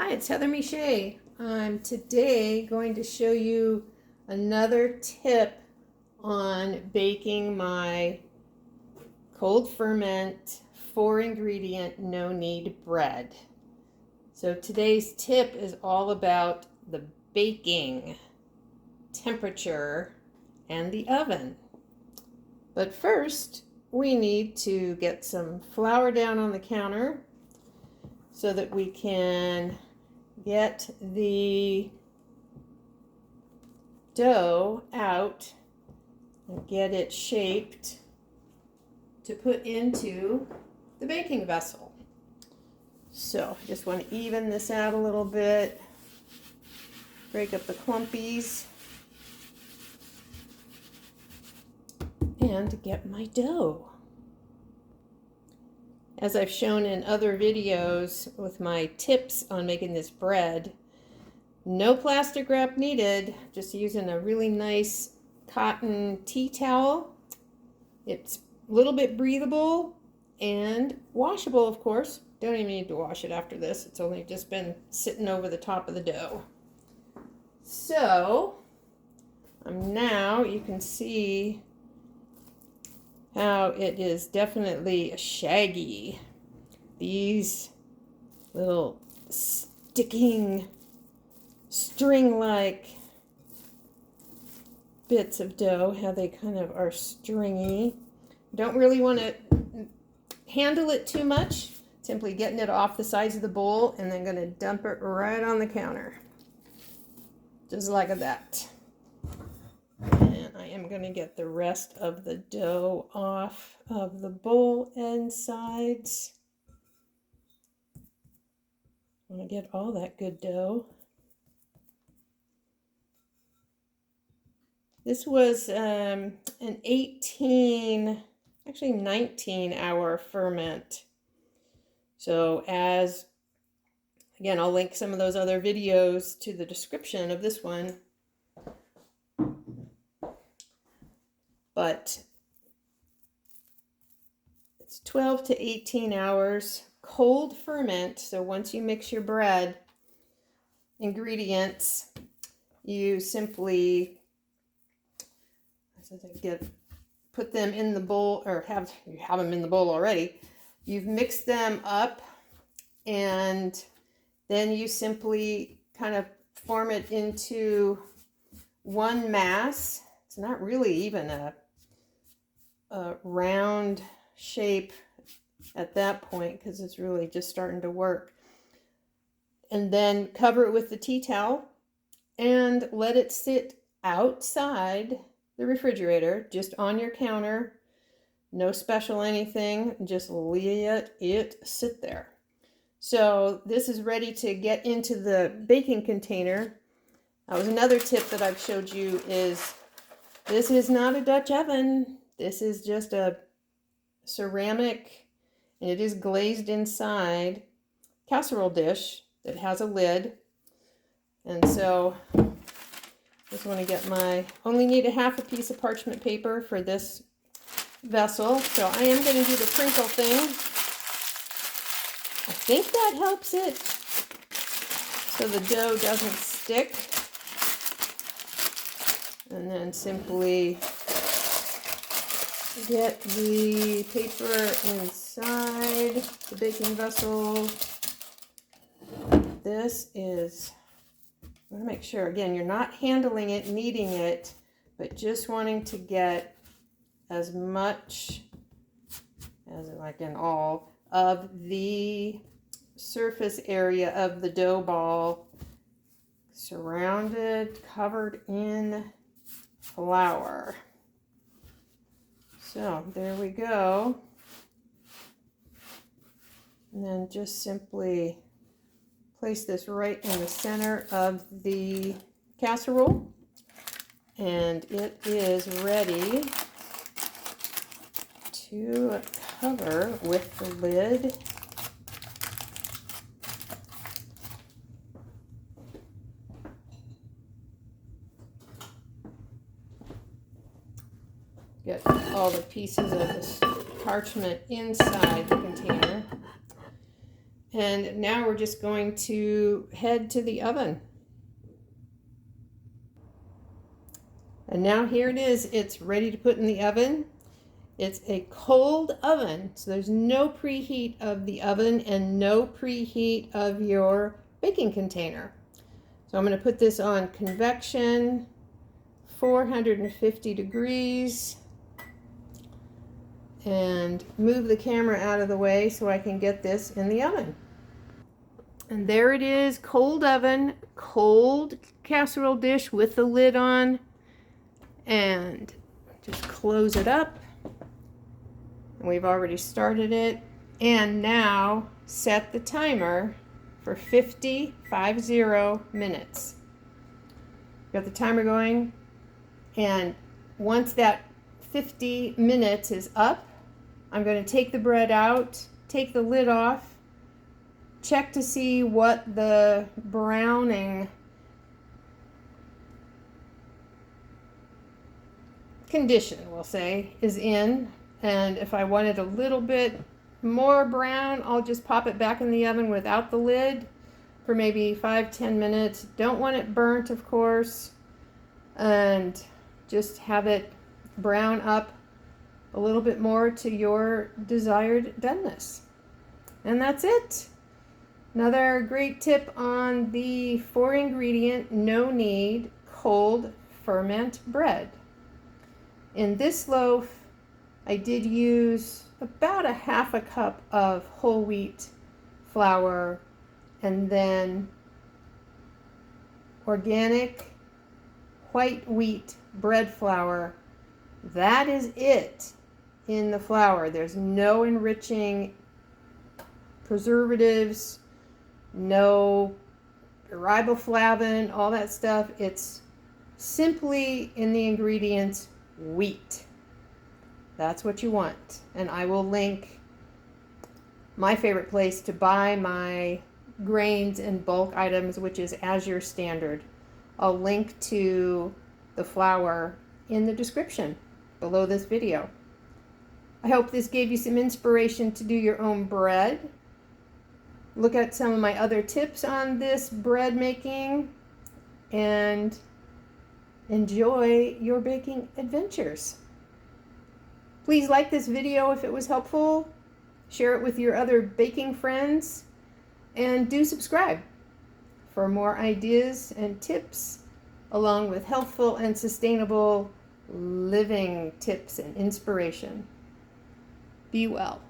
Hi, it's Heather Michet. I'm today going to show you another tip on baking my cold ferment 4-ingredient no-knead bread. So today's tip is all about the baking temperature and the oven. But first, we need to get some flour down on the counter so that we can get the dough out and get it shaped to put into the baking vessel. So I just want to even this out a little bit, break up the clumpies, and get my dough. As I've shown in other videos with my tips on making this bread, no plastic wrap needed, just using a really nice cotton tea towel. It's a little bit breathable and washable, of course. Don't even need to wash it after this. It's only just been sitting over the top of the dough. So, now you can see how it is definitely shaggy. These little sticking string-like bits of dough, how they kind of are stringy. Don't really want to handle it too much. Simply getting it off the sides of the bowl and then going to dump it right on the counter. Just like that. And I am going to get the rest of the dough off of the bowl and sides. I want to get all that good dough. This was an 19-hour ferment. So again, I'll link some of those other videos to the description of this one. But it's 12 to 18 hours cold ferment. So once you mix your bread ingredients, you simply put them in the bowl, or you have them in the bowl already. You've mixed them up, and then you simply kind of form it into one mass. It's not really even a round shape at that point because it's really just starting to work. And then cover it with the tea towel and let it sit outside the refrigerator, just on your counter. No special anything, just let it sit there. So this is ready to get into the baking container. That was another tip that I've showed you is this is not a Dutch oven. This is just a ceramic, and it is glazed inside, casserole dish that has a lid. And so just want to get only need a half a piece of parchment paper for this vessel. So I am going to do the crinkle thing. I think that helps it so the dough doesn't stick. And then simply get the paper inside the baking vessel. This is, I want to make sure, again, you're not handling it, kneading it, but just wanting to get as much as, like in all, of the surface area of the dough ball surrounded, covered in flour. So there we go. And then just simply place this right in the center of the casserole. And it is ready to cover with the lid. Get all the pieces of this parchment inside the container. And now we're just going to head to the oven. And now here it is. It's ready to put in the oven. It's a cold oven, so there's no preheat of the oven and no preheat of your baking container. So I'm going to put this on convection, 450 degrees, and move the camera out of the way so I can get this in the oven. And there it is, cold oven, cold casserole dish with the lid on, and just close it up. And we've already started it, and now set the timer for 50 minutes. Got the timer going, and once that 50 minutes is up, I'm going to take the bread out, take the lid off, check to see what the browning condition, we'll say, is in. And if I wanted a little bit more brown, I'll just pop it back in the oven without the lid for maybe 5-10 minutes. Don't want it burnt, of course, and just have it brown up a little bit more to your desired doneness. And that's it. Another great tip on the 4-ingredient, no-knead, cold ferment bread. In this loaf, I did use about a half a cup of whole wheat flour and then organic white wheat bread flour. That is it in the flour. There's no enriching preservatives, no riboflavin, all that stuff. It's simply in the ingredients wheat. That's what you want. And I will link my favorite place to buy my grains and bulk items, which is Azure Standard. I'll link to the flour in the description below this video. I hope this gave you some inspiration to do your own bread. Look at some of my other tips on this bread making and enjoy your baking adventures. Please like this video if it was helpful, share it with your other baking friends, and do subscribe for more ideas and tips, along with healthful and sustainable living tips and inspiration. Be well.